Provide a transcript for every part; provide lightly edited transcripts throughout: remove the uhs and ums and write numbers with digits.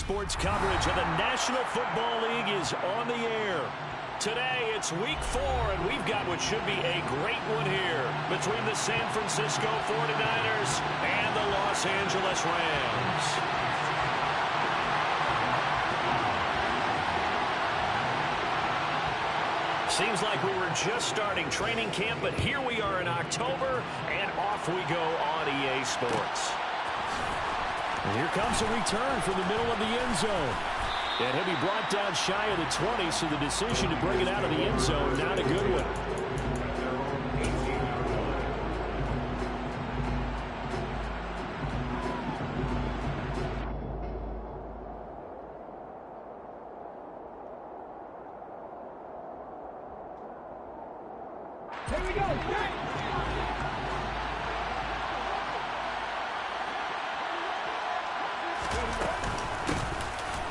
sports coverage of the National Football League is on the air. Today, it's Week 4, and we've got what should be a great one here between the San Francisco 49ers and the Los Angeles Rams. Seems like we were just starting training camp, but here we are in October, and off we go on EA Sports. And here comes a return from the middle of the end zone. And he'll be brought down shy of the 20, so the decision to bring it out of the end zone, not a good one. Here we go.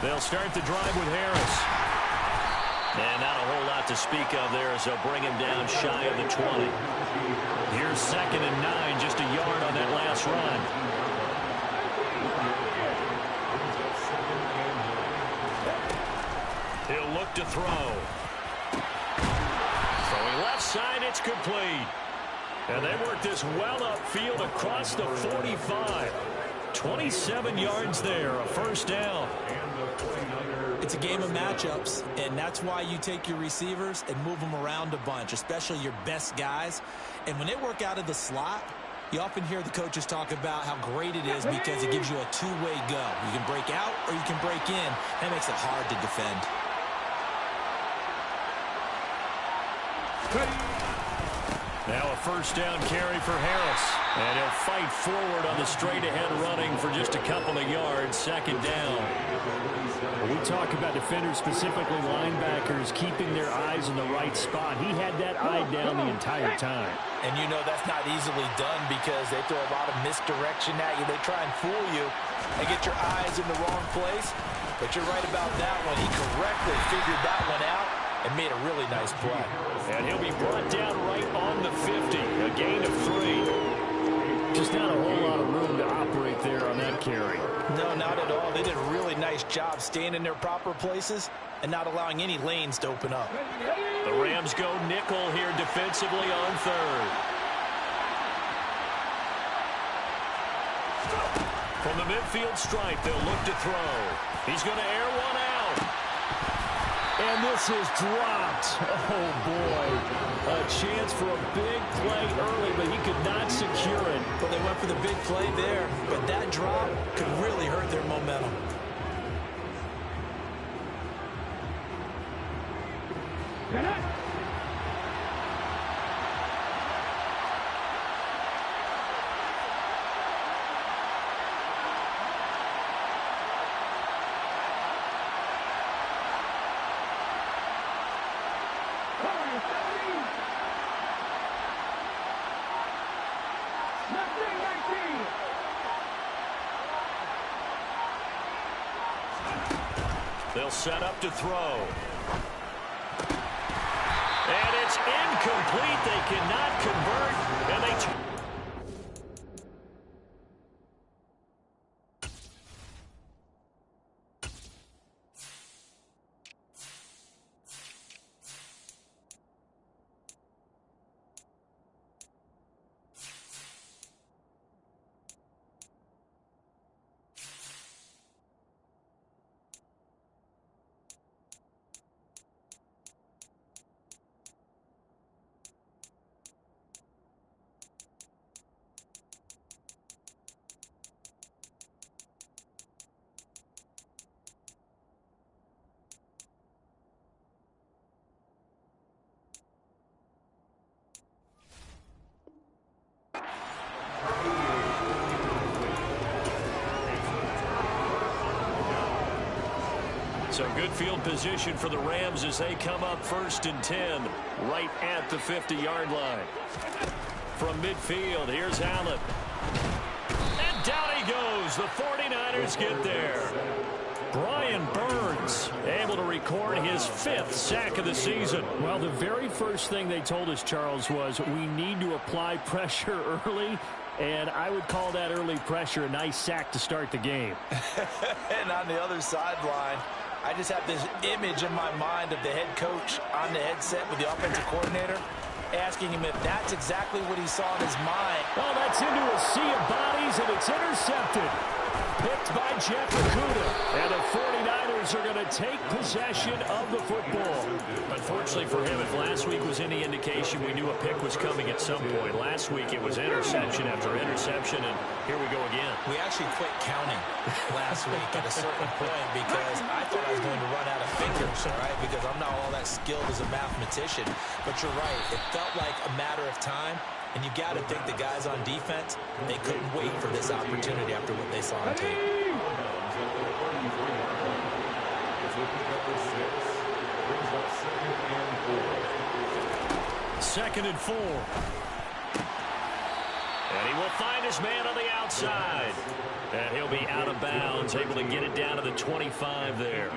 They'll start the drive with Harris. And not a whole lot to speak of there as they'll bring him down shy of the 20. Here's 2nd and 9, just a yard on that last run. He'll look to throw. Throwing left side, it's complete. And they work this well upfield across the 45. 27 yards there, a first down. It's a game of matchups, and that's why you take your receivers and move them around a bunch, especially your best guys. And when they work out of the slot, you often hear the coaches talk about how great it is because it gives you a two-way go. You can break out or you can break in. That makes it hard to defend. Now a first down carry for Harris. And he'll fight forward on the straight-ahead running for just a couple of yards. 2nd down. When we talk about defenders, specifically linebackers, keeping their eyes in the right spot, he had that eye down the entire time. And you know that's not easily done because they throw a lot of misdirection at you. They try and fool you and get your eyes in the wrong place. But you're right about that one. He correctly figured that one out and made a really nice play. And he'll be brought down right on the 50. A gain of 3. Just not a whole lot of room to operate there on that carry. No, not at all. They did a really nice job staying in their proper places and not allowing any lanes to open up. The Rams go nickel here defensively on 3rd. From the midfield stripe, they'll look to throw. He's going to air one out. And this is dropped. Oh, boy. A chance for a big play early, but he could not secure it. Well, they went for the big play there, but that drop could really hurt their momentum. They'll set up to throw. And it's incomplete. They cannot convert. And they... So good field position for the Rams as they come up 1st and 10 right at the 50-yard line. From midfield, here's Allen. And down he goes. The 49ers get there. Brian Burns Edwards able to record his 5th sack of the season. Well, the very first thing they told us, Charles, was we need to apply pressure early, and I would call that early pressure a nice sack to start the game. And on the other sideline, I just have this image in my mind of the head coach on the headset with the offensive coordinator asking him if that's exactly what he saw in his mind. Well, that's into a sea of bodies, and it's intercepted. Picked by Jeff Okudah. And the 49ers are going to take possession of the football. Unfortunately for him, if last week was any indication, we knew a pick was coming at some point. Last week it was interception after interception, and here we go again. We actually quit counting last week at a certain point because I thought I was going to run out of fingers, all right, because I'm not all that skilled as a mathematician. But you're right. It felt like a matter of time. And you got to think the guys on defense, they couldn't wait for this opportunity after what they saw on tape. Second and 4. And he will find his man on the outside. And he'll be out of bounds, able to get it down to the 25 there.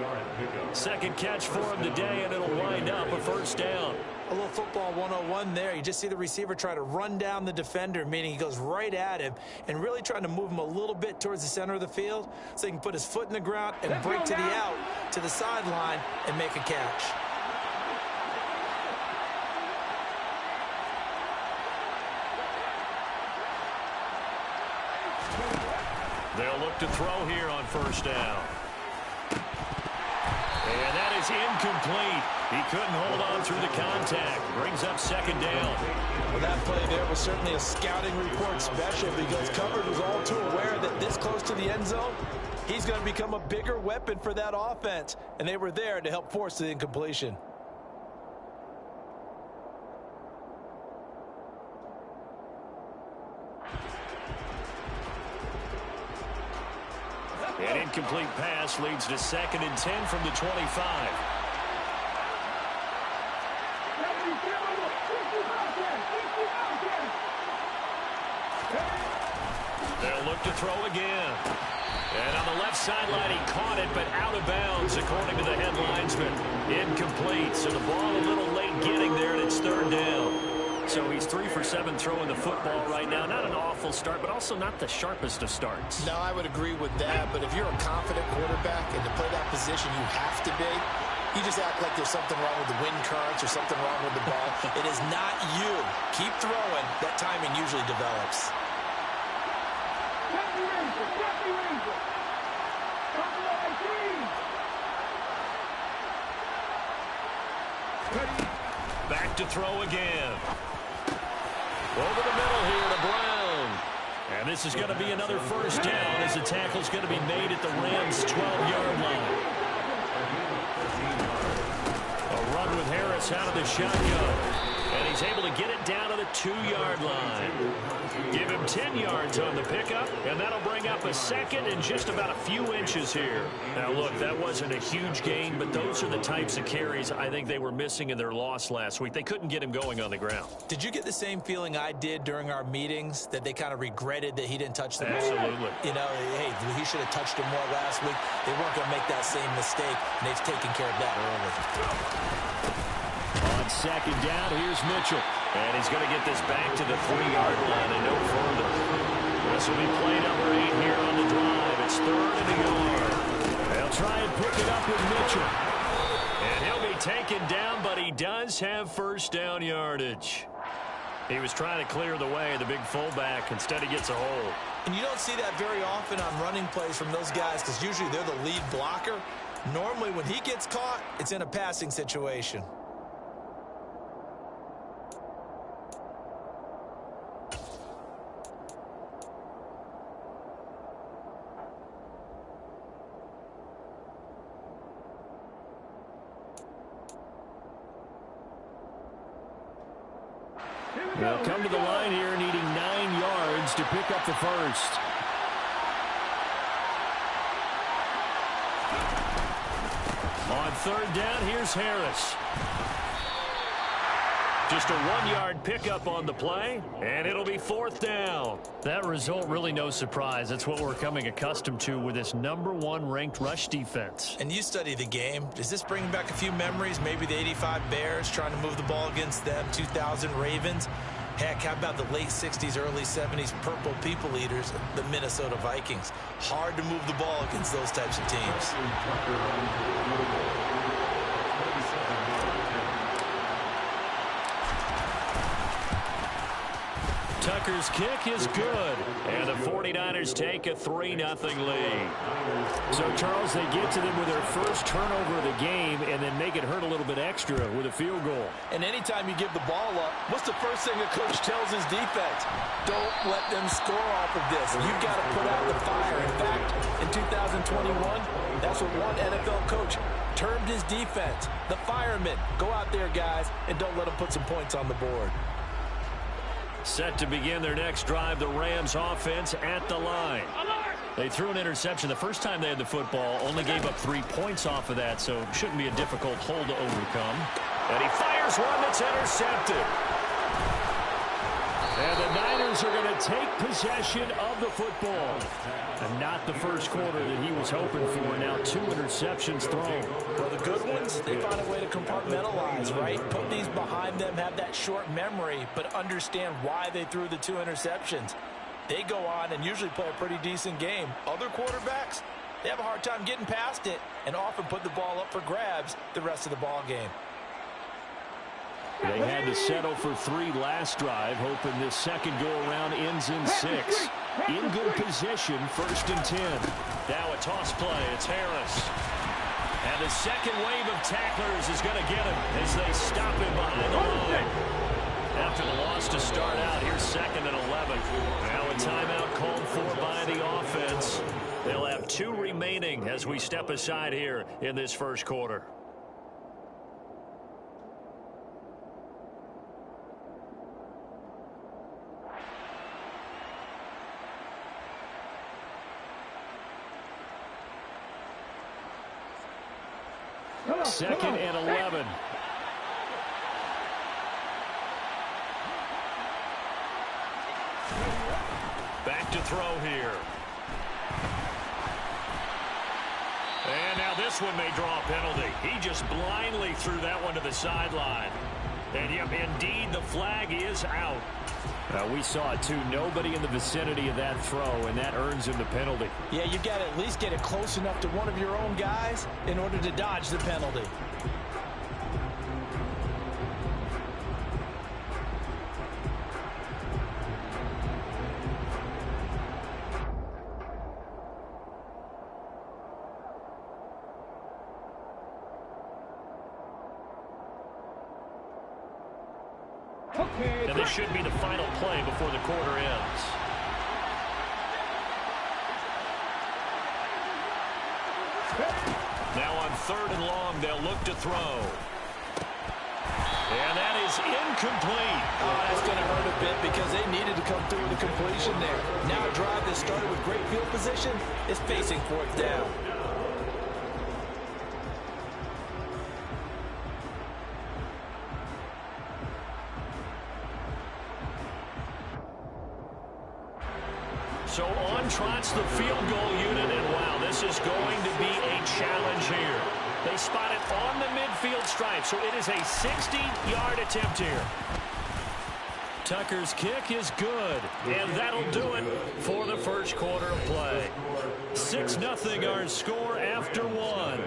Second catch for him today, and it'll wind up a first down. A little football 101 there. You just see the receiver try to run down the defender, meaning he goes right at him and really trying to move him a little bit towards the center of the field so he can put his foot in the ground and break to the out, to the sideline, and make a catch. They'll look to throw here on first down. And that is incomplete. He couldn't hold on through the contact. Brings up second down. Well, that play there was certainly a scouting report special because Covered was all too aware that this close to the end zone, he's going to become a bigger weapon for that offense. And they were there to help force the incompletion. An incomplete pass leads to 2nd and 10 from the 25. They'll look to throw again. And on the left sideline, he caught it, but out of bounds, according to the head linesman. Incomplete, so the ball a little late getting there, and it's 3rd down. So he's 3 for 7 throwing the football right now. Not an awful start, but also not the sharpest of starts. No, I would agree with that. But if you're a confident quarterback and to play that position you have to be, you just act like there's something wrong with the wind currents or something wrong with the ball. It is not you. Keep throwing. That timing usually develops. Back to throw again. Over the middle here to Brown. And this is going to be another first down as the tackle's going to be made at the Rams' 12-yard line. A run with Harris out of the shotgun. And he's able to get it down to the 2-yard line. Give him 10 yards on the pickup, and that'll bring up a 2nd and just about a few inches here. Now, look, that wasn't a huge gain, but those are the types of carries I think they were missing in their loss last week. They couldn't get him going on the ground. Did you get the same feeling I did during our meetings, that they kind of regretted that he didn't touch the ball? Absolutely. You know, hey, he should have touched him more last week. They weren't going to make that same mistake, and they've taken care of that early. On second down, here's Mitchell. And he's going to get this back to the 3-yard line and no further. This will be play number 8 here on the drive. It's 3rd and a yard. They'll try and pick it up with Mitchell. And he'll be taken down, but he does have first down yardage. He was trying to clear the way, the big fullback. Instead, he gets a hold. And you don't see that very often on running plays from those guys because usually they're the lead blocker. Normally, when he gets caught, it's in a passing situation. They'll come to the line here needing 9 yards to pick up the first. On 3rd down, here's Harris. Just a 1-yard pickup on the play, and it'll be 4th down. That result really no surprise. That's what we're coming accustomed to with this #1 ranked rush defense. And you study the game. Does this bring back a few memories? Maybe the '85 Bears trying to move the ball against them, 2000 Ravens. Heck, how about the late 60s, early 70s Purple People Eaters, the Minnesota Vikings? Hard to move the ball against those types of teams. Tucker's kick is good, and the 49ers take a 3-0 lead. So, Charles, they get to them with their first turnover of the game and then make it hurt a little bit extra with a field goal. And anytime you give the ball up, what's the first thing a coach tells his defense? Don't let them score off of this. You've got to put out the fire. In fact, in 2021, that's what one NFL coach termed his defense. The firemen. Go out there, guys, and don't let them put some points on the board. Set to begin their next drive, the Rams offense at the line. They threw an interception the first time they had the football, only gave up 3 points off of that, so it shouldn't be a difficult hole to overcome. And he fires one that's intercepted. And the Niners are going to take possession of the football. And not the first quarter that he was hoping for. Now 2 interceptions thrown. Well, the good ones, they find a way to compartmentalize, right? Put these behind them, have that short memory, but understand why they threw the 2 interceptions. They go on and usually play a pretty decent game. Other quarterbacks, they have a hard time getting past it and often put the ball up for grabs the rest of the ball game. They had to settle for 3 last drive, hoping this second go-around ends in 6. In good position, 1st and 10. Now a toss play. It's Harris. And the second wave of tacklers is going to get him as they stop him behind the line. After the loss to start out, here's 2nd and 11. Now a timeout called for by the offense. They'll have 2 remaining as we step aside here in this first quarter. Second and 11. Back to throw here. And now this one may draw a penalty. He just blindly threw that one to the sideline. And yep, indeed, the flag is out. We saw it too. Nobody in the vicinity of that throw, and that earns him the penalty. Yeah, you got to at least get it close enough to one of your own guys in order to dodge the penalty. And this should be the final play before the quarter ends. Now on 3rd and long, they'll look to throw. And that is incomplete. Oh, that's going to hurt a bit because they needed to come through with a completion there. Now a drive that started with great field position is facing 4th down. So on trots the field goal unit, and wow, this is going to be a challenge here. They spot it on the midfield stripe, so it is a 60-yard attempt here. Tucker's kick is good, and that'll do it for the first quarter of play. 6-0 our score after 1.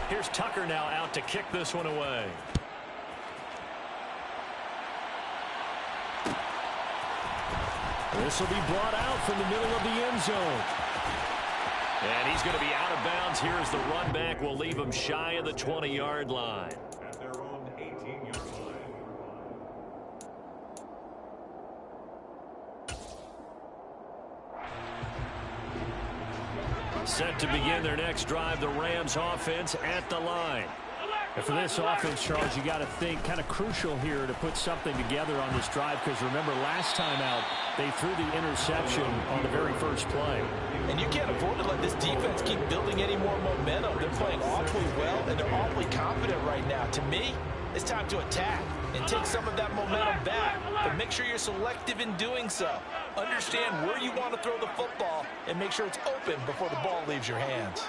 Here's Tucker now out to kick this one away. This will be brought out from the middle of the end zone. And he's going to be out of bounds here as the run back will leave him shy of the 20-yard line. At their own 18-yard line. Set to begin their next drive, the Rams offense at the line. And for this offense, Charles, you got to think kind of crucial here to put something together on this drive, because remember last time out they threw the interception on the very first play. And you can't afford to let this defense keep building any more momentum. They're playing awfully well, and they're awfully confident right now. To me, it's time to attack and take some of that momentum back, but make sure you're selective in doing so. Understand where you want to throw the football and make sure it's open before the ball leaves your hands.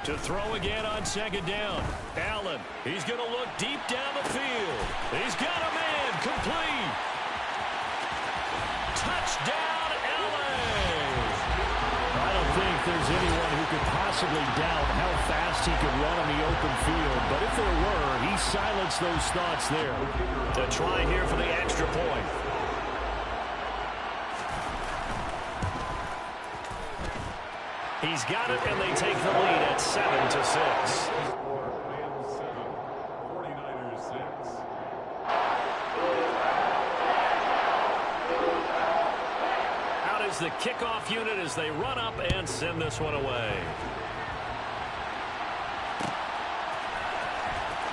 To throw again on second down. Allen, he's going to look deep down the field. He's got a man, complete. Touchdown, Allen. I don't think there's anyone who could possibly doubt how fast he could run on the open field, but if there were, he silenced those thoughts there. To try here for the extra point. He's got it, and they take the lead at 7-6. Out is the kickoff unit as they run up and send this one away.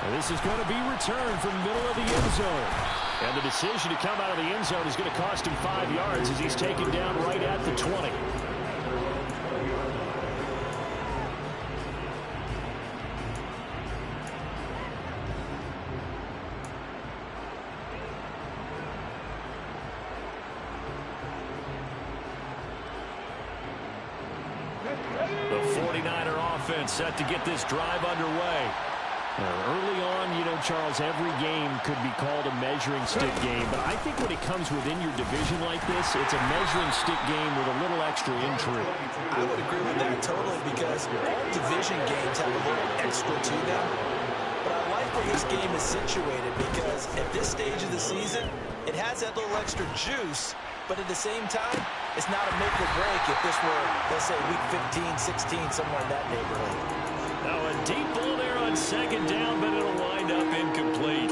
And this is going to be returned from the middle of the end zone. And the decision to come out of the end zone is going to cost him 5 yards as he's taken down right at the 20. The 49er offense set to get this drive underway. Early on, you know, Charles, every game could be called a measuring stick game, but I think when it comes within your division like this, it's a measuring stick game with a little extra intrigue. I would agree with that totally, because all division games have a little extra to them. But I like where this game is situated, because at this stage of the season, it has that little extra juice, but at the same time, it's not a make or break if this were, let's say, week 15, 16, somewhere in that neighborhood. Now a deep ball there on second down, but it'll wind up incomplete.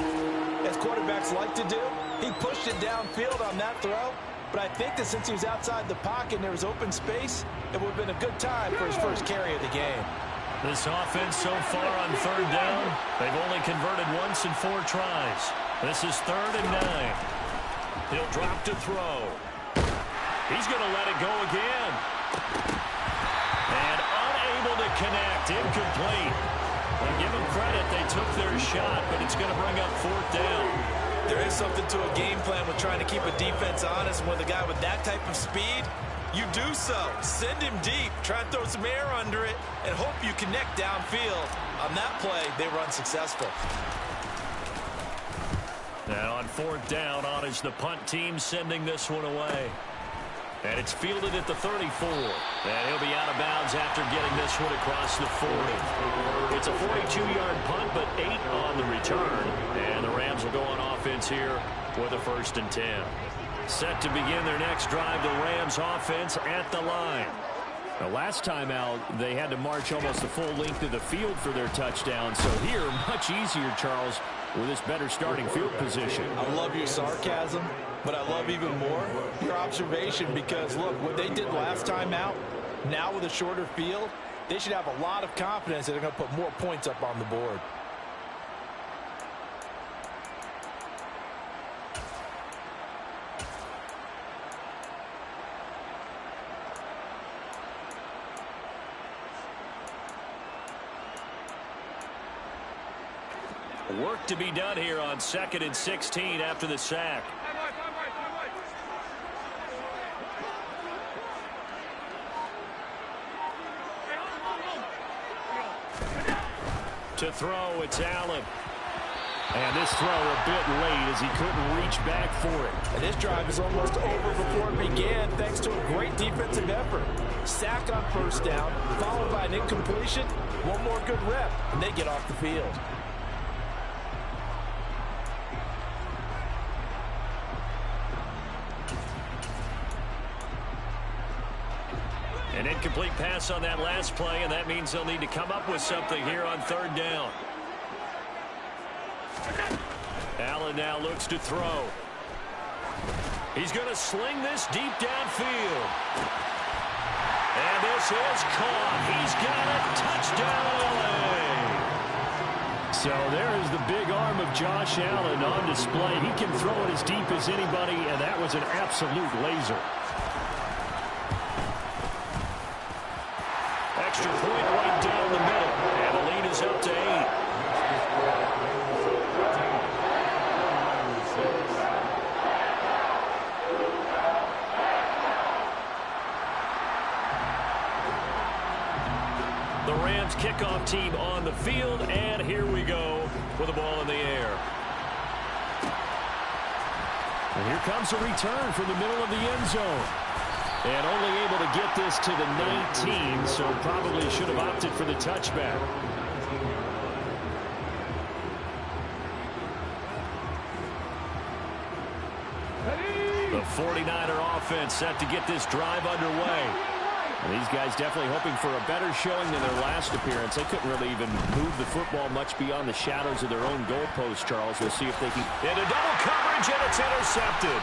As quarterbacks like to do, he pushed it downfield on that throw, but I think that since he was outside the pocket and there was open space, it would have been a good time for his first carry of the game. This offense so far on third down, they've only converted once in 4 tries. This is 3rd and 9. He'll drop to throw. He's going to let it go again. And unable to connect, incomplete. Well, give them credit, they took their shot, but it's going to bring up 4th down. There is something to a game plan with trying to keep a defense honest. With a guy with that type of speed, you do so. Send him deep, try and throw some air under it, and hope you connect downfield. On that play, they were unsuccessful. Now on 4th down, on is the punt team sending this one away. And it's fielded at the 34. And he'll be out of bounds after getting this one across the 40. It's a 42-yard punt, but 8 on the return. And the Rams will go on offense here with a 1st and 10. Set to begin their next drive, the Rams offense at the line. Now, last time out, they had to march almost the full length of the field for their touchdown. So here, much easier, Charles, with this better starting field position. I love your sarcasm, but I love even more your observation, because, look, what they did last time out, now with a shorter field, they should have a lot of confidence that they're going to put more points up on the board. Work to be done here on 2nd and 16 after the sack. To throw, it's Allen. And this throw a bit late as he couldn't reach back for it. And this drive is almost over before it began, thanks to a great defensive effort. Sack on 1st down, followed by an incompletion. One more good rep, and they get off the field. An incomplete pass on that last play, and that means they'll need to come up with something here on 3rd down. Allen now looks to throw. He's going to sling this deep downfield. And this is caught. He's got it. Touchdown, LA. So there is the big arm of Josh Allen on display. He can throw it as deep as anybody, and that was an absolute laser. Extra point right down the middle, and the lead is up to 8. The Rams kickoff team on the field, and here we go with the ball in the air. And here comes a return from the middle of the end zone. And only able to get this to the 19, so probably should have opted for the touchback. The 49er offense set to get this drive underway. And these guys definitely hoping for a better showing than their last appearance. They couldn't really even move the football much beyond the shadows of their own goalpost, Charles. We'll see if they can... Into double coverage, and it's intercepted.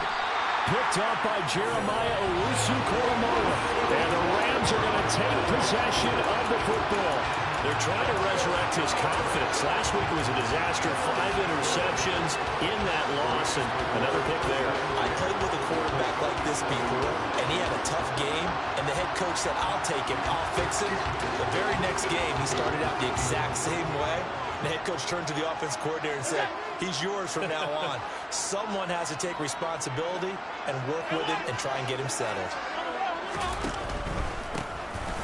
Picked up by Jeremiah Owusu-Koramoah. And the Rams are going to take possession of the football. They're trying to resurrect his confidence. Last week was a disaster. 5 interceptions in that loss, and another pick there. I played with a quarterback like this before, and he had a tough game, and the head coach said, I'll take him, I'll fix him. The very next game, he started out the exact same way. The head coach turned to the offense coordinator and said, he's yours from now on. Someone has to take responsibility and work with him and try and get him settled.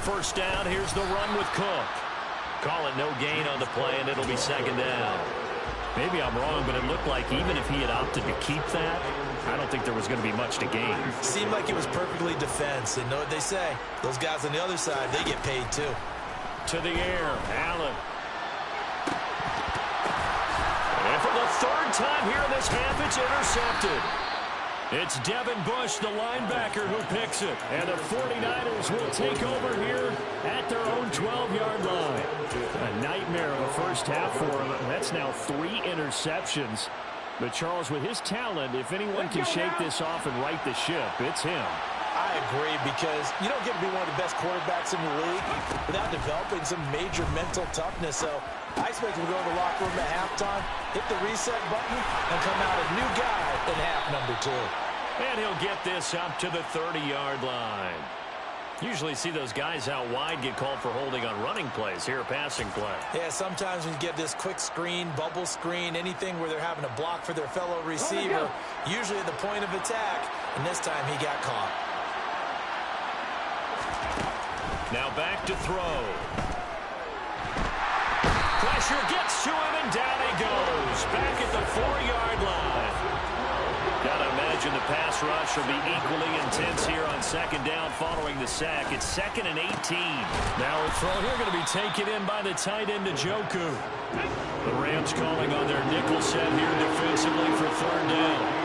First down, here's the run with Cook. Call it no gain on the play, and it'll be second down. Maybe I'm wrong, but it looked like even if he had opted to keep that, I don't think there was going to be much to gain. Seemed like it was perfectly defense, and know what they say. Those guys on the other side, they get paid too. To the air, Allen. And for the third time here in this half, it's intercepted. It's Devin Bush, the linebacker, who picks it. And the 49ers will take over here at their own 12-yard line. A nightmare of a first half for him. That's now 3 interceptions. But, Charles, with his talent, if anyone can shake this off and right the ship, it's him. I agree, because you don't get to be one of the best quarterbacks in the league without developing some major mental toughness. So I expect him to go to the locker room at halftime, hit the reset button, and come out a new guy in half number 2. And he'll get this up to the 30-yard line. Usually see those guys out wide get called for holding on running plays. Here, a passing play. Yeah, sometimes when you get this quick screen, bubble screen, anything where they're having to block for their fellow receiver, usually at the point of attack, and this time he got caught. Now back to throw. Pressure gets to him, and down he goes. Back at the 4-yard line. Gotta imagine the pass rush will be equally intense here on second down following the sack. It's 2nd and 18. Now a throw here going to be taken in by the tight end, Njoku. The Rams calling on their nickel set here defensively for third down.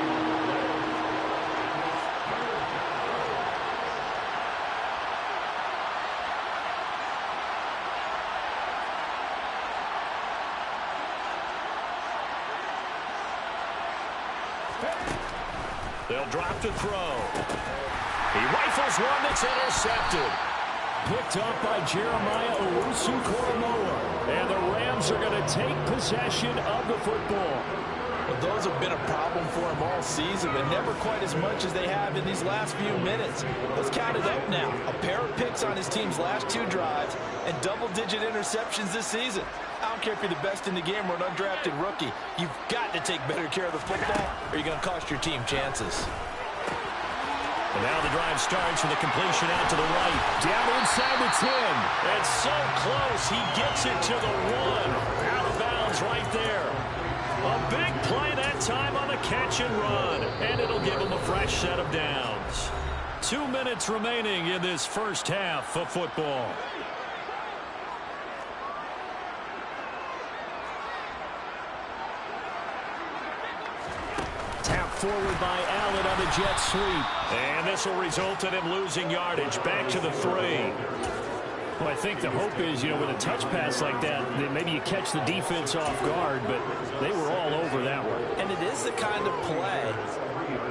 They'll drop to throw. He rifles one that's intercepted. Picked up by Jeremiah Owusu-Koramoah. And the Rams are going to take possession of the football. Well, those have been a problem for him all season, but never quite as much as they have in these last few minutes. Let's count it up now. A pair of picks on his team's last 2 drives and double-digit interceptions this season. I don't care if you're the best in the game or an undrafted rookie. You've got to take better care of the football, or you're going to cost your team chances. And now the drive starts with a completion out to the right. Down inside the 10. And so close, he gets it to the 1. Out of bounds right there. A big play that time on the catch and run. And it'll give him a fresh set of downs. 2 minutes remaining in this first half of football. Forward by Allen on the jet sweep. And this will result in him losing yardage. Back to the 3. Well, I think the hope is, with a touch pass like that, that maybe you catch the defense off guard, but they were all over that one. And it is the kind of play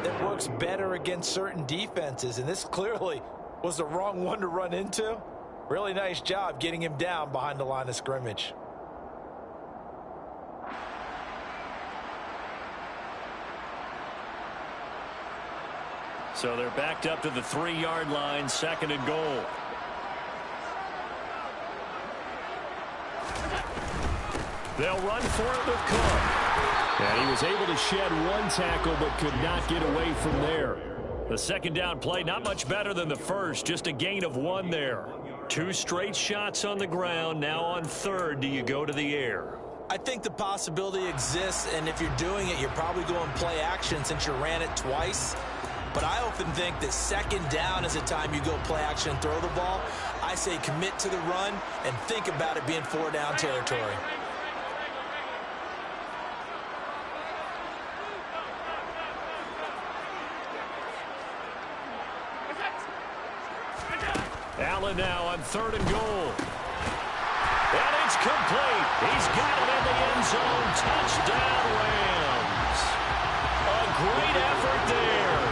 that works better against certain defenses, and this clearly was the wrong one to run into. Really nice job getting him down behind the line of scrimmage. So they're backed up to the 3-yard line, 2nd and goal. They'll run for it with Cook. And he was able to shed 1 tackle but could not get away from there. The 2nd down play, not much better than the first, just a gain of 1 there. 2 straight shots on the ground. Now on 3rd, do you go to the air? I think the possibility exists, and if you're doing it, you're probably going play action since you ran it twice. But I often think that 2nd down is a time you go play action and throw the ball. I say commit to the run and think about it being 4-down territory. Allen now on 3rd and goal. And it's complete. He's got it in the end zone. Touchdown, Rams. A great effort there.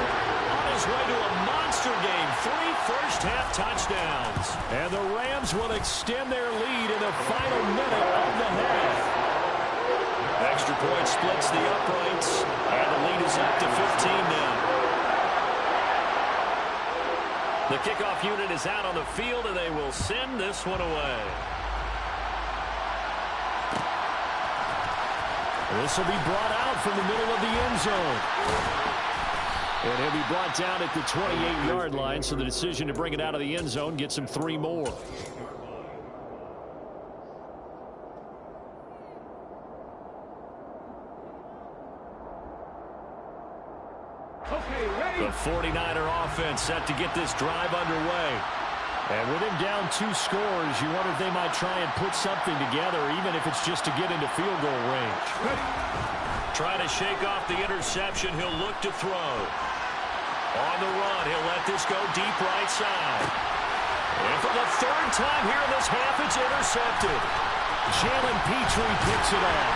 On his way to a monster game. 3 first-half touchdowns. And the Rams will extend their lead in the final minute of the half. Extra point splits the uprights. And the lead is up to 15 now. The kickoff unit is out on the field, and they will send this one away. This will be brought out from the middle of the end zone. And he'll be brought down at the 28-yard line, so the decision to bring it out of the end zone gets him 3 more. The 49er offense set to get this drive underway. And with him down 2 scores, you wonder if they might try and put something together, even if it's just to get into field goal range. Trying to shake off the interception, he'll look to throw. On the run, he'll let this go deep right side. And for the 3rd time here in this half, it's intercepted. Jalen Petrie picks it off.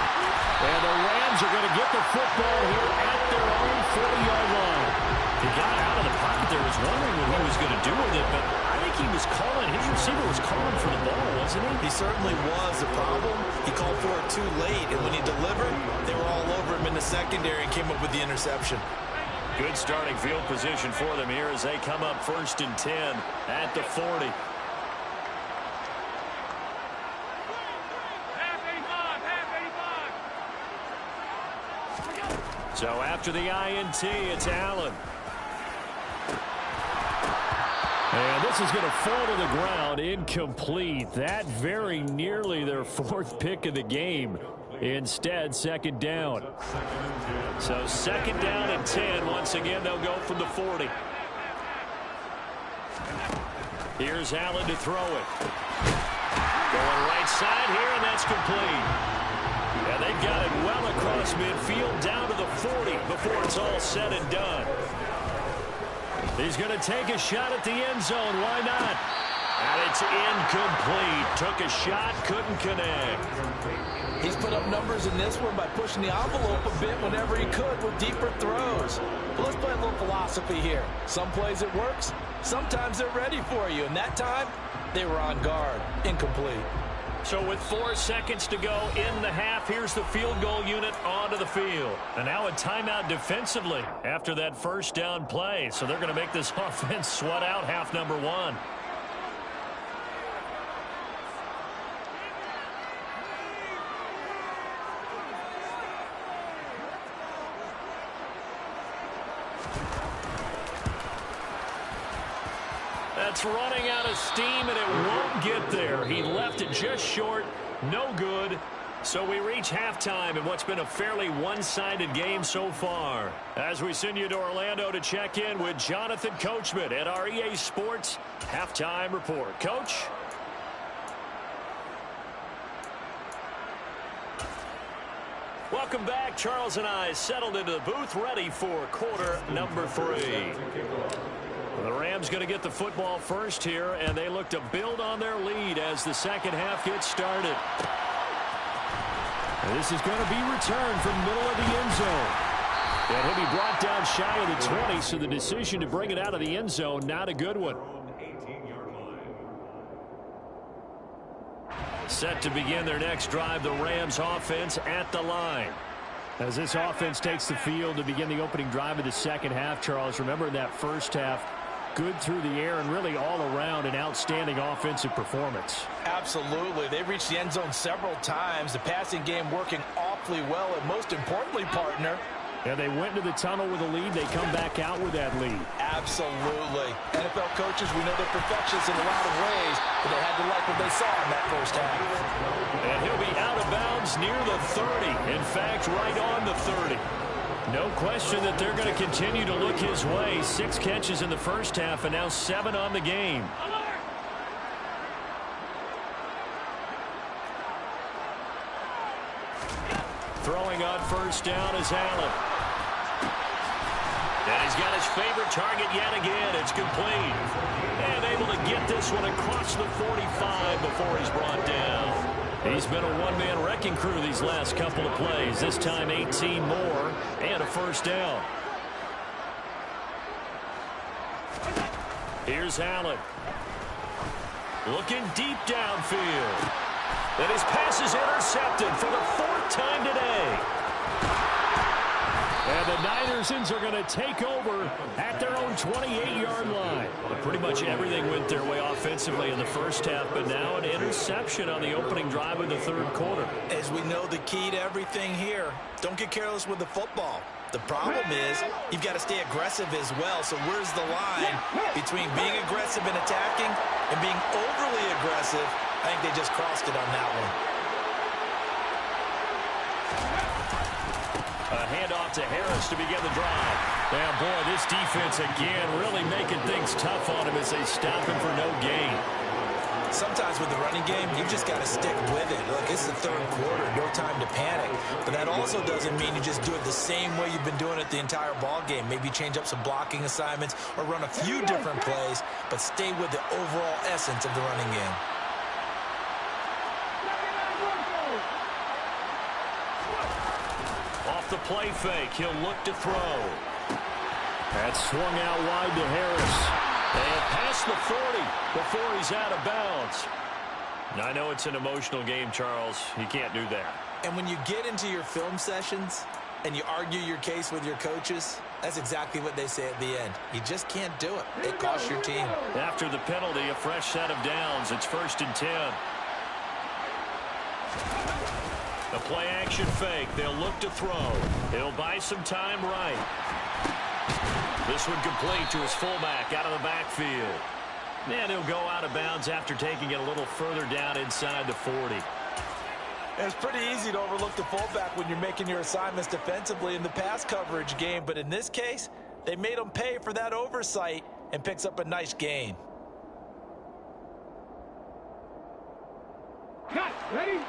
And the Rams are going to get the football here at their own 40-yard line. He got out of the pocket there, was wondering what he was going to do with it, but I think he was calling, his receiver was calling for the ball, wasn't he? He certainly was. The problem, he called for it too late, and when he delivered, they were all over him in the secondary and came up with the interception. Good starting field position for them here as they come up 1st and 10 at the 40. So after the INT, it's Allen. And this is going to fall to the ground, incomplete. That very nearly their 4th pick of the game. Instead, 2nd down. So 2nd down and 10. Once again, they'll go from the 40. Here's Allen to throw it. Going right side here, and that's complete. And they've got it well across midfield down to the 40 before it's all said and done. He's going to take a shot at the end zone. Why not? And it's incomplete. Took a shot, couldn't connect. He's put up numbers in this one by pushing the envelope a bit whenever he could with deeper throws. But let's play a little philosophy here. Some plays it works. Sometimes they're ready for you. And that time, they were on guard. Incomplete. So with 4 seconds to go in the half, here's the field goal unit onto the field. And now a timeout defensively after that 1st down play. So they're going to make this offense sweat out half number 1. That's running out of steam, and it won't get there. He left it just short. No good. So we reach halftime in what's been a fairly one-sided game so far. As we send you to Orlando to check in with Jonathan Coachman at our EA Sports Halftime Report. Coach? Welcome back. Charles and I settled into the booth ready for quarter number 3. The Rams going to get the football first here, and they look to build on their lead as the 2nd half gets started. And this is going to be returned from the middle of the end zone. And he'll be brought down shy of the 20, so the decision to bring it out of the end zone, not a good one. Set to begin their next drive, the Rams offense at the line. As this offense takes the field to begin the opening drive of the second half, Charles, remember in that first half, good through the air and really all around an outstanding offensive performance. Absolutely. They reached the end zone several times. The passing game working awfully well. And most importantly, partner, yeah, they went into the tunnel with a lead. They come back out with that lead. Absolutely. NFL coaches, we know they're perfectionists in a lot of ways, but they had to like what they saw in that first half. And he'll be out of bounds near the 30. In fact, right on the 30. No question that they're going to continue to look his way. 6 catches in the first half and now 7 on the game. Throwing on first down is Allen. And he's got his favorite target yet again. It's complete. And able to get this one across the 45 before he's brought down. He's been a one-man wrecking crew these last couple of plays. This time 18 more and a first down. Here's Allen. Looking deep downfield. And his pass is intercepted for the 4th time today. And the Niners are going to take over at their own 28-yard line. But pretty much everything went their way offensively in the first half, but now an interception on the opening drive of the third quarter. As we know, the key to everything here, don't get careless with the football. The problem is you've got to stay aggressive as well. So where's the line between being aggressive and attacking and being overly aggressive? I think they just crossed it on that one. A handoff to Harris to begin the drive. Now, boy, this defense again really making things tough on him as they stop him for no gain. Sometimes with the running game, you just got to stick with it. Look, it's the third quarter, no time to panic. But that also doesn't mean you just do it the same way you've been doing it the entire ball game. Maybe change up some blocking assignments or run a few different plays, but stay with the overall essence of the running game. Off the play fake, he'll look to throw. That's swung out wide to Harris. And past the 40 before he's out of bounds. I know it's an emotional game, Charles. You can't do that. And when you get into your film sessions and you argue your case with your coaches, that's exactly what they say at the end. You just can't do it. It costs your team. After the penalty, a fresh set of downs. It's 1st and 10. The play action fake. They'll look to throw. He'll buy some time right. This one complete to his fullback out of the backfield. And he'll go out of bounds after taking it a little further down inside the 40. It's pretty easy to overlook the fullback when you're making your assignments defensively in the pass coverage game. But in this case, they made him pay for that oversight and picks up a nice gain. Cut. Ready?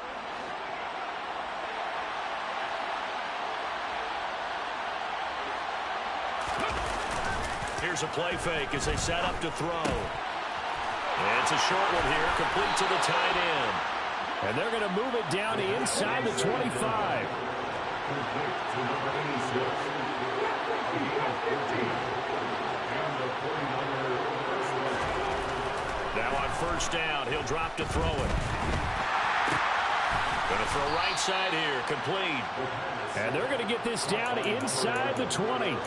Here's a play fake as they set up to throw. And it's a short one here, complete to the tight end. And they're going to move it down to inside the 25. Now on first down, he'll drop to throw it. Going to throw right side here, complete. And they're going to get this down inside the 20.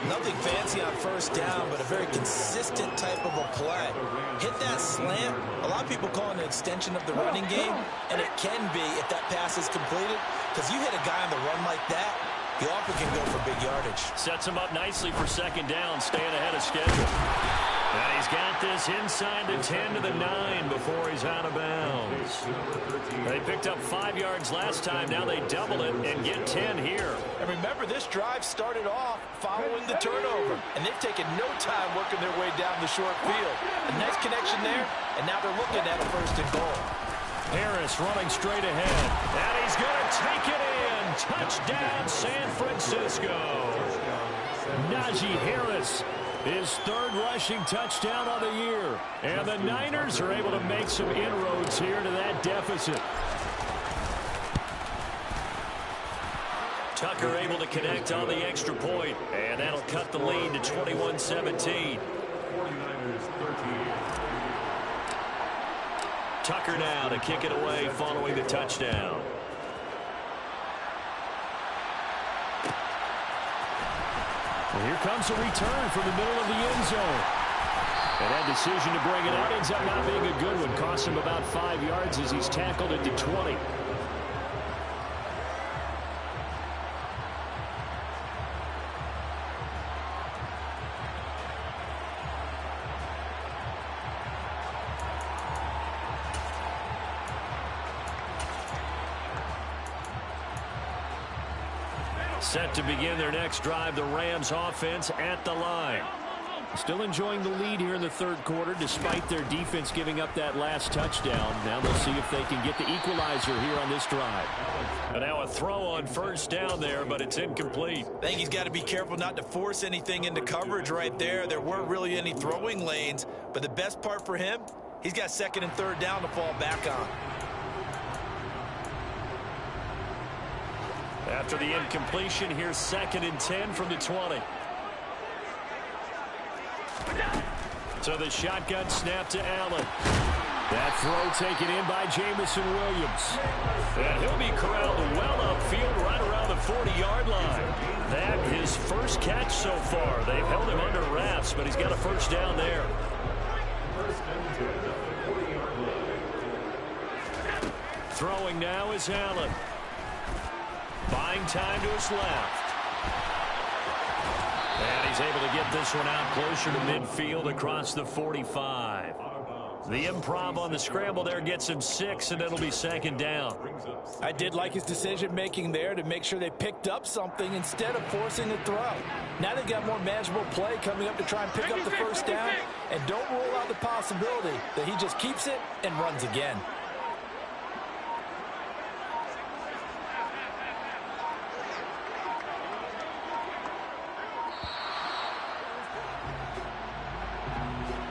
Nothing fancy on first down, but a very consistent type of a play. Hit that slant. A lot of people call it an extension of the running game, and it can be if that pass is completed, because you hit a guy on the run like that, you often can go for big yardage. Sets him up nicely for second down, staying ahead of schedule. And he's got this inside the 10 to the 9 before he's out of bounds. They picked up 5 yards last time. Now they double it and get 10 here. And remember, this drive started off following the turnover, and they've taken no time working their way down the short field. A nice connection there, and now they're looking at a 1st and goal. Harris running straight ahead, and he's going to take it in. Touchdown, San Francisco. Najee Harris, his 3rd rushing touchdown of the year. And the Niners are able to make some inroads here to that deficit. Tucker able to connect on the extra point, and that'll cut the lead to 21-17. Tucker now to kick it away following the touchdown. Well, here comes a return from the middle of the end zone. And that decision to bring it out ends up not being a good one. Costs him about 5 yards as he's tackled at the 20. Set to begin their next drive, the Rams offense at the line. Still enjoying the lead here in the third quarter despite their defense giving up that last touchdown. Now they'll see if they can get the equalizer here on this drive. And now a throw on first down there, but it's incomplete. I think he's got to be careful not to force anything into coverage right there. There weren't really any throwing lanes, but the best part for him, he's got second and third down to fall back on. After the incompletion, here's 2nd and 10 from the 20. So the shotgun snap to Allen. That throw taken in by Jamison Williams. And he'll be corralled well upfield right around the 40-yard line. That his first catch so far. They've held him under wraps, but he's got a first down there. Throwing now is Allen. Buying time to his left. And he's able to get this one out closer to midfield across the 45. The improv on the scramble there gets him 6, and it'll be 2nd down. I did like his decision-making there to make sure they picked up something instead of forcing a throw. Now they've got more manageable play coming up to try and pick up the first down, and don't rule out the possibility that he just keeps it and runs again.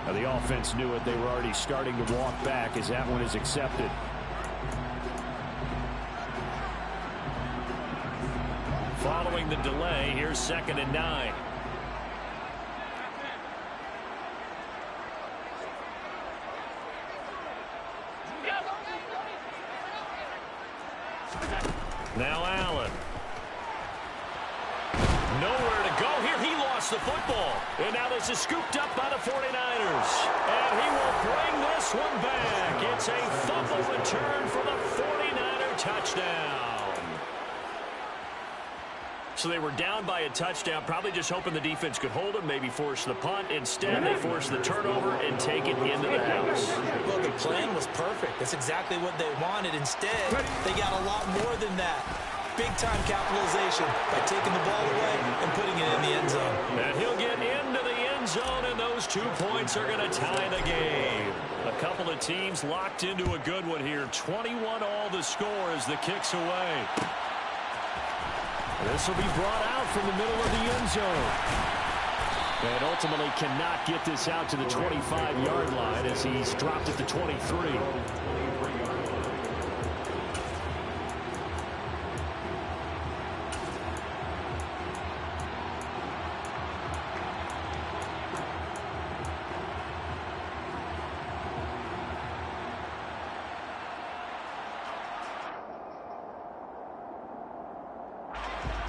The offense knew it. They were already starting to walk back as that one is accepted. Following the delay, here's 2nd and 9. Now Allen. Nowhere to go here. He lost the football. And now this is scooped up by the 49ers. And he will bring this one back. It's a fumble return for the 49er touchdown. So they were down by a touchdown, probably just hoping the defense could hold them, maybe force the punt. Instead, they force the turnover and take it into the house. Well, the plan was perfect. That's exactly what they wanted. Instead, they got a lot more than that. Big-time capitalization by taking the ball away and putting it in the end zone. And he'll get into the end zone, and those 2 points are going to tie the game. A couple of teams locked into a good one here. 21 all the score as the kick's away. This will be brought out from the middle of the end zone. And ultimately cannot get this out to the 25-yard line as he's dropped at the 23.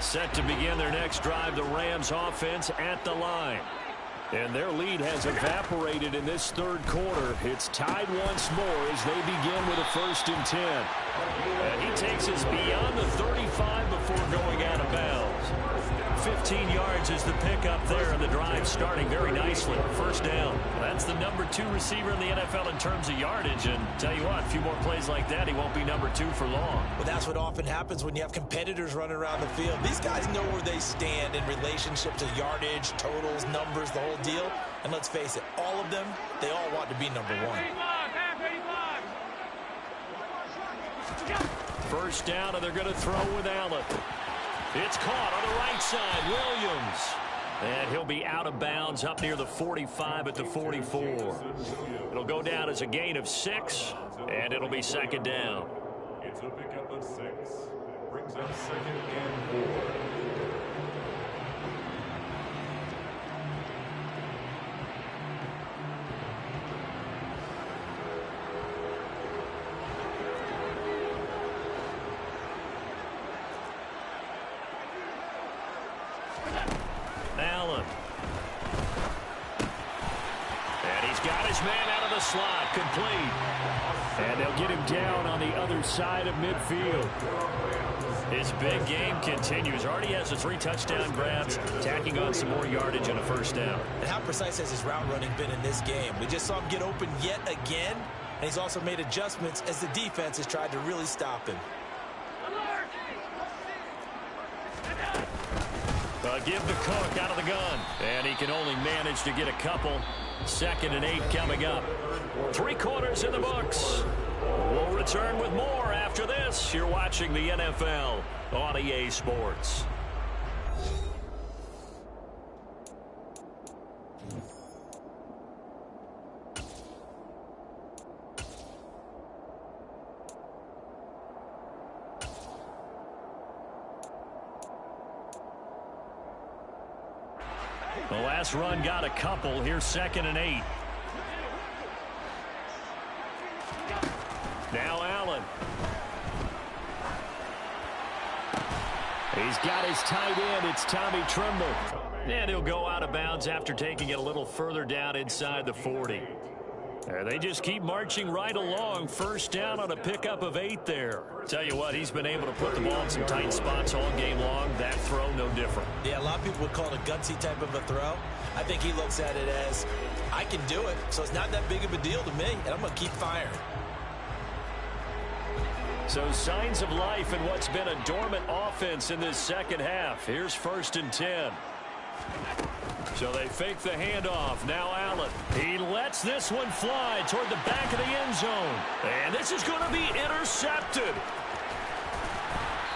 Set to begin their next drive, the Rams offense at the line. And their lead has evaporated in this third quarter. It's tied once more as they begin with a 1st and 10. And he takes us beyond the 35 before going out of bounds. 15 yards is the pickup there, and the drive starting very nicely. First down. That's the number 2 receiver in the NFL in terms of yardage. And tell you what, a few more plays like that, he won't be number 2 for long. Well, that's what often happens when you have competitors running around the field. These guys know where they stand in relationship to yardage, totals, numbers, the whole deal. And let's face it, all of them, they all want to be number 1. First down, and they're going to throw with Allen. It's caught on the right side. Williams. And he'll be out of bounds up near the 45 at the 44. It'll go down as a gain of 6, and it'll be 2nd down. It's a pickup of 6. Brings up 2nd and 4. the slot, complete. And they'll get him down on the other side of midfield. His big game continues. Already has the 3 touchdown grabs, tacking on some more yardage and a first down. And how precise has his route running been in this game? We just saw him get open yet again, and he's also made adjustments as the defense has tried to really stop him. Give the Cook out of the gun. And he can only manage to get a couple. 2nd and 8 coming up. 3 quarters in the books. We'll return with more after this. You're watching the NFL on EA Sports. The last run got a couple. Here's 2nd and 8. Now Allen. He's got his tight end. It's Tommy Tremble. And he'll go out of bounds after taking it a little further down inside the 40. They just keep marching right along. First down on a pickup of 8 there. Tell you what, he's been able to put the ball in some tight spots all game long. That throw, no different. Yeah, a lot of people would call it a gutsy type of a throw. I think he looks at it as, I can do it, so it's not that big of a deal to me, and I'm going to keep firing. So signs of life in what's been a dormant offense in this second half. Here's 1st and 10. So they fake the handoff. Now Allen. He lets this one fly toward the back of the end zone. And this is going to be intercepted.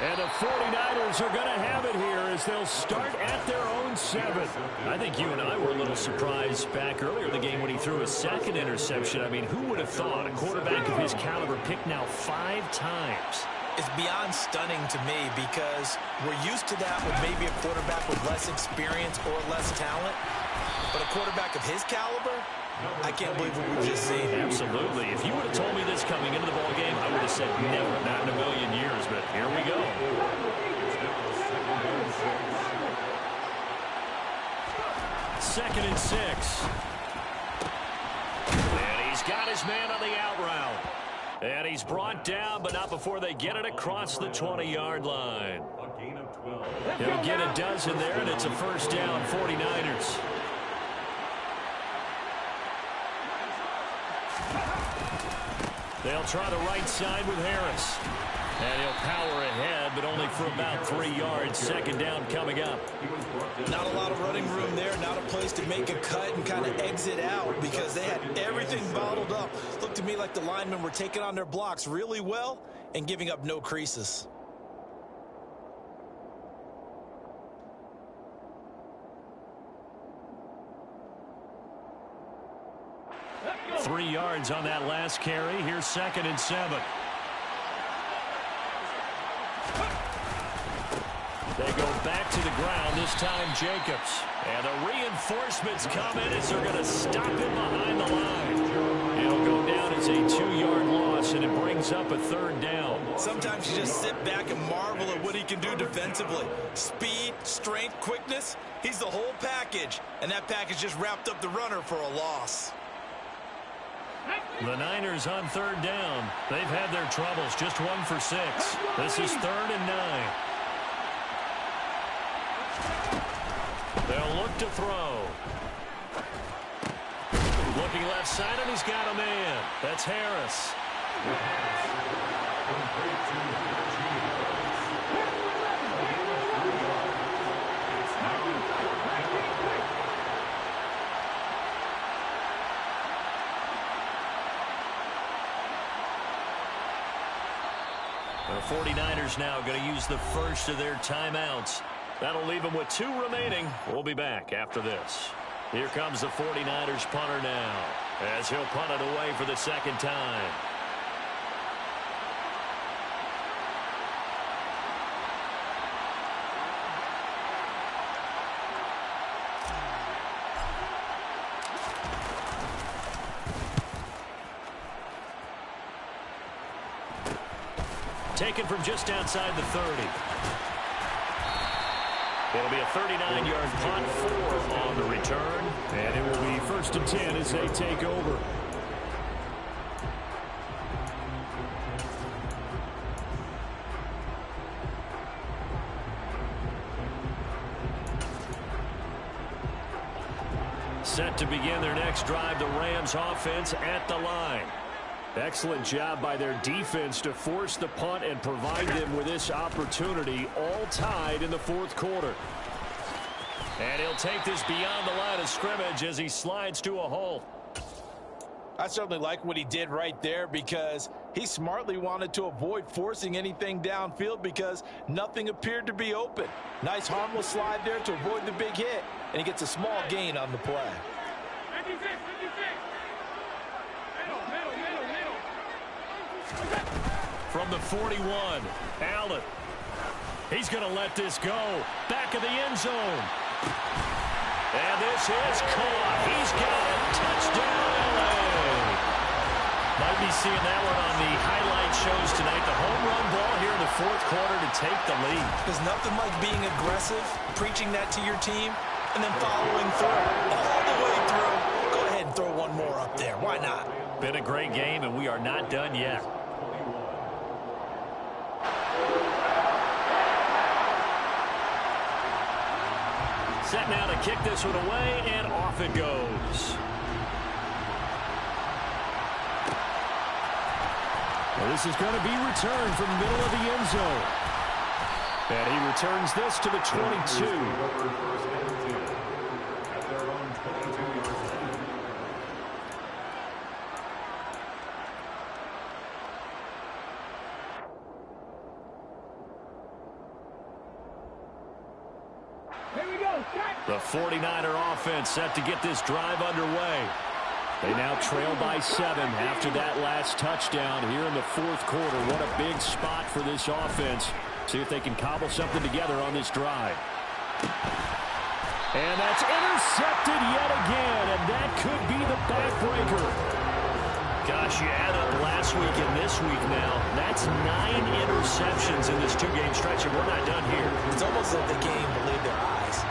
And the 49ers are going to have it here as they'll start at their own 7. I think you and I were a little surprised back earlier in the game when he threw a 2nd interception. I mean, who would have thought a quarterback of his caliber picked now 5 times? It's beyond stunning to me because we're used to that with maybe a quarterback with less experience or less talent. But a quarterback of his caliber, I can't believe what we've just seen. Absolutely. If you would have told me this coming into the ballgame, I would have said never, not in a million years. But here we go. Second and 6. And he's got his man on the out route. And he's brought down, but not before they get it across the 20-yard line. He'll get a dozen there, and it's a first down, 49ers. They'll try the right side with Harris. And he'll power ahead, but only for about 3 yards. 2nd down coming up. Not a lot of running room there. Not a place to make a cut and kind of exit out because they had everything bottled up. Looked to me like the linemen were taking on their blocks really well and giving up no creases. Three yards on that last carry. Here's 2nd and 7. They go back to the ground, this time Jacobs. And the reinforcements come in as they're going to stop him behind the line. It'll go down as a 2-yard loss, and it brings up a 3rd down. Sometimes you just sit back and marvel at what he can do defensively. Speed, strength, quickness, he's the whole package. And that package just wrapped up the runner for a loss. The Niners on 3rd down. They've had their troubles, just 1 for 6. This is 3rd and 9. They'll look to throw. Looking left side, and he's got a man. That's Harris. The 49ers now going to use the first of their timeouts. That'll leave them with 2 remaining. We'll be back after this. Here comes the 49ers punter now, as he'll punt it away for the 2nd time. Taken from just outside the 30. It'll be a 39-yard punt, 4 on the return. And it will be 1st and 10 as they take over. Set to begin their next drive, the Rams offense at the line. Excellent job by their defense to force the punt and provide them with this opportunity, all tied in the fourth quarter. And he'll take this beyond the line of scrimmage as he slides to a halt. I certainly like what he did right there because he smartly wanted to avoid forcing anything downfield because nothing appeared to be open. Nice harmless slide there to avoid the big hit, and he gets a small gain on the play. From the 41, Allen. He's going to let this go. Back of the end zone. And this is caught. He's got it. Touchdown, LA. Might be seeing that one on the highlight shows tonight. The home run ball here in the fourth quarter to take the lead. There's nothing like being aggressive, preaching that to your team, and then following through. All the way through. Go ahead and throw one more up there. Why not? Been a great game, and we are not done yet. Set now to kick this one away, and off it goes. Well, this is going to be returned from the middle of the end zone. And he returns this to the 22. The 49er offense set to get this drive underway. They now trail by 7 after that last touchdown here in the fourth quarter. What a big spot for this offense. See if they can cobble something together on this drive. And that's intercepted yet again, and that could be the backbreaker. Gosh, you add up last week and this week now. That's 9 interceptions in this two-game stretch, and we're not done here. It's almost like the game believed their eyes.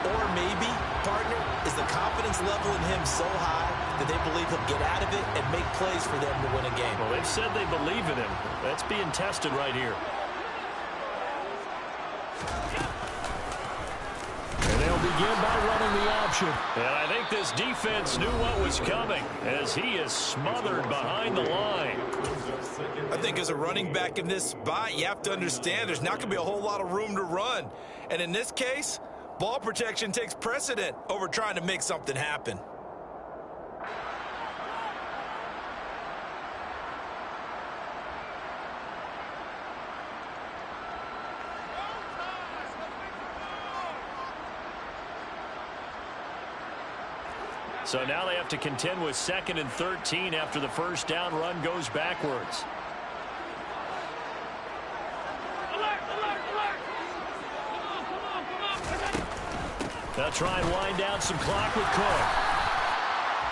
Or maybe, partner, is the confidence level in him so high that they believe he'll get out of it and make plays for them to win a game. Well, they've said they believe in him. That's being tested right here. And they'll begin by running the option. And I think this defense knew what was coming as he is smothered behind the line. I think as a running back in this spot, you have to understand there's not going to be a whole lot of room to run. And in this case, ball protection takes precedent over trying to make something happen. So now they have to contend with 2nd and 13 after the first down run goes backwards. They'll try and wind down some clock with Cook.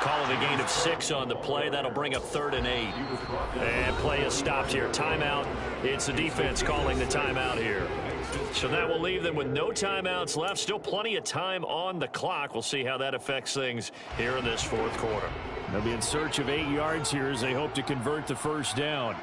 Call it a gain of 6 on the play. That'll bring up 3rd and 8. And play is stopped here. Timeout. It's the defense calling the timeout here. So that will leave them with no timeouts left. Still plenty of time on the clock. We'll see how that affects things here in this fourth quarter. They'll be in search of 8 yards here as they hope to convert the first down.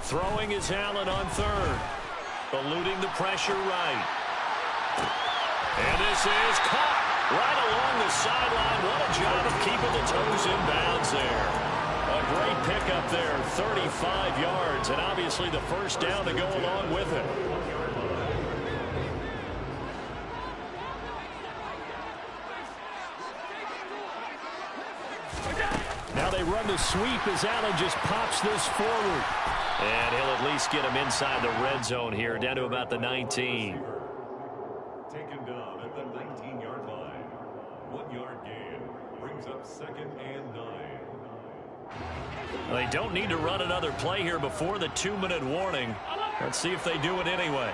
Throwing is Allen on 3rd. Eluding the pressure right. And this is caught right along the sideline. What a job of keeping the toes in bounds there. A great pickup there, 35 yards, and obviously the first down to go along with it. Now they run the sweep as Allen just pops this forward. And he'll at least get him inside the red zone here, down to about the 19. Taken down at the 19-yard line. 1-yard gain brings up 2nd and 9. They don't need to run another play here before the 2-minute warning. Let's see if they do it anyway.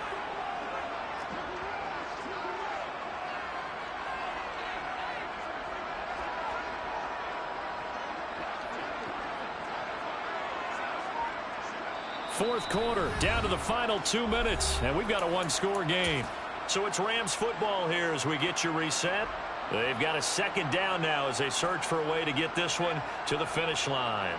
Fourth quarter, down to the final 2 minutes, and we've got a one-score game. So it's Rams football here as we get you reset. They've got a second down now as they search for a way to get this one to the finish line.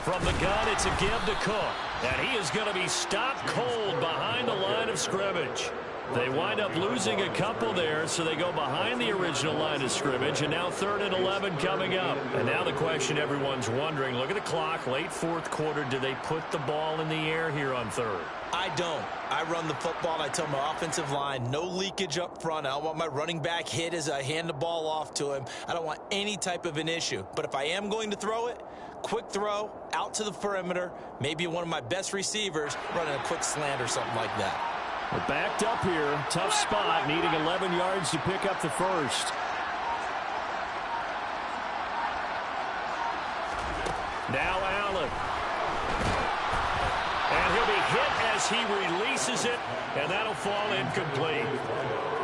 From the gun, it's a give to Cook. And he is going to be stopped cold behind the line of scrimmage. They wind up losing a couple there, so they go behind the original line of scrimmage, and now 3rd and 11 coming up. And now the question everyone's wondering, look at the clock, late fourth quarter, do they put the ball in the air here on 3rd? I don't. I run the football, and I tell my offensive line, no leakage up front. I don't want my running back hit as I hand the ball off to him. I don't want any type of an issue. But if I am going to throw it, quick throw, out to the perimeter, maybe one of my best receivers running a quick slant or something like that. We're backed up here. Tough spot, needing 11 yards to pick up the first. Now Allen. And he'll be hit as he releases it, and that'll fall incomplete.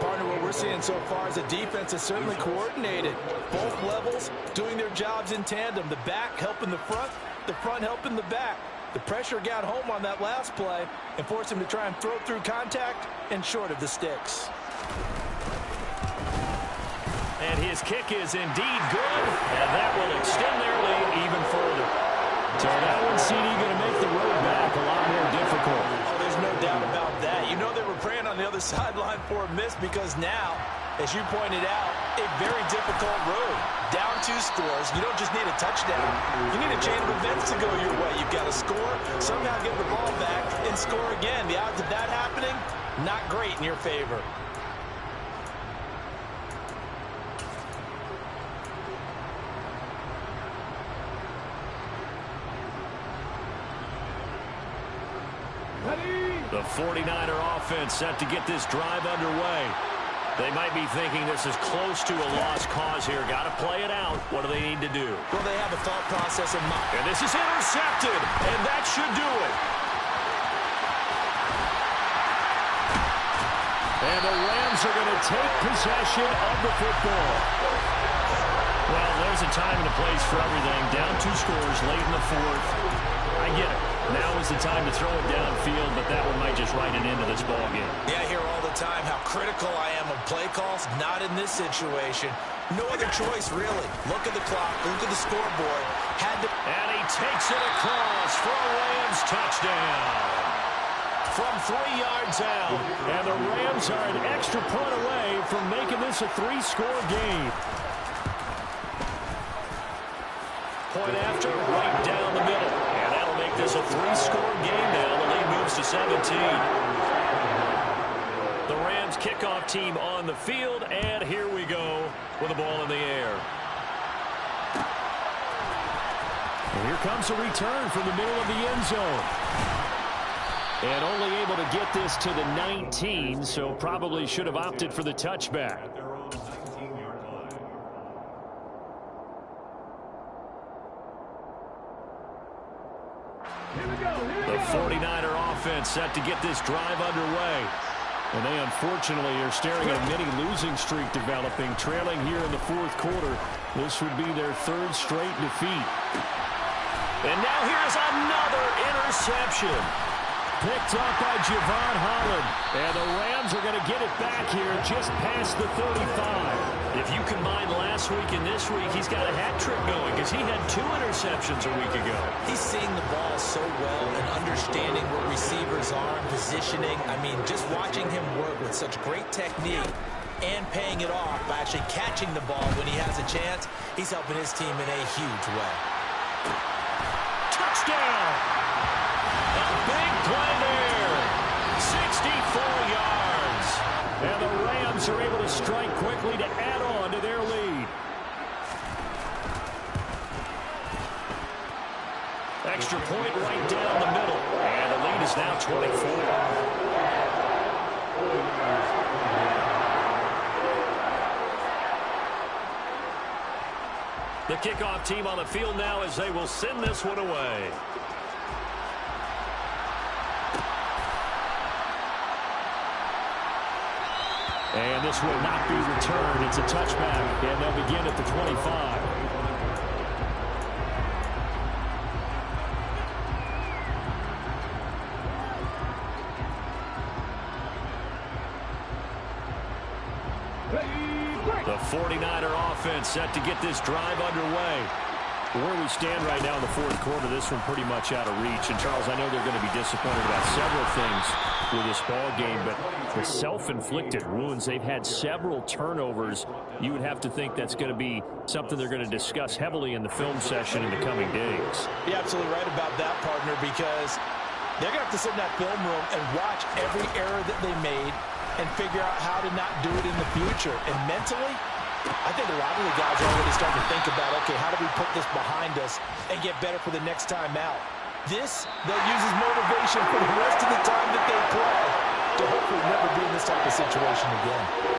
Partner, what we're seeing so far is the defense is certainly coordinated. Both levels doing their jobs in tandem. The back helping the front helping the back. The pressure got home on that last play and forced him to try and throw through contact and short of the sticks. And his kick is indeed good, and that will extend their lead even further. So that one, CD, going to make the road back a lot more difficult. Oh, there's no doubt about that. You know they were praying on the other sideline for a miss because now, as you pointed out, a very difficult road. Down 2 scores. You don't just need a touchdown. You need a chain of events to go your way. You've got to score, somehow get the ball back, and score again. The odds of that happening, not great in your favor. The 49er offense set to get this drive underway. They might be thinking this is close to a lost cause here. Got to play it out. What do they need to do? Well, they have a thought process in mind. And this is intercepted, and that should do it. And the Rams are going to take possession of the football. Well, there's a time and a place for everything. Down 2 scores late in the fourth. I get it. Now is the time to throw it downfield, but that one might just write it into this ball game. Yeah, I hear all the time how critical I am of play calls. Not in this situation. No other choice, really. Look at the clock. Look at the scoreboard. And he takes it across for a Rams touchdown. From 3 yards out. And the Rams are an extra point away from making this a 3-score game. Point after, right down the middle. And that'll make this a 3-score game now. The lead moves to 17. The Rams kickoff team on the field, and here we go with the ball in the air. And here comes a return from the middle of the end zone. And only able to get this to the 19, so probably should have opted for the touchback. The 49er offense set to get this drive underway. And they unfortunately are staring at a mini losing streak developing, trailing here in the fourth quarter. This would be their 3rd straight defeat. And now here's another interception. Picked up by Javon Holland. And the Rams are going to get it back here just past the 35. If you combine last week and this week, he's got a hat trick going because he had 2 interceptions a week ago. He's seeing the ball so well and understanding where receivers are and positioning. I mean, just watching him work with such great technique and paying it off by actually catching the ball when he has a chance, he's helping his team in a huge way. Touchdown! A big play there. 64 yards. And the Rams are able to strike quickly to add on to their lead. Extra point right down the middle. And the lead is now 24. The kickoff team on the field now as they will send this one away. And this will not be returned. It's a touchback, and they'll begin at the 25. The 49er offense set to get this drive underway. Where we stand right now in the fourth quarter, this one pretty much out of reach. And, Charles, I know they're going to be disappointed about several things with this ball game, but the self-inflicted wounds, they've had several turnovers. You would have to think that's going to be something they're going to discuss heavily in the film session in the coming days. You're absolutely right about that, partner, because they're going to have to sit in that film room and watch every error that they made and figure out how to not do it in the future. And mentally, I think a lot of the guys are already starting to think about, okay, how do we put this behind us and get better for the next time out? This, they'll use as motivation for the rest of the time that they play to hopefully never be in this type of situation again.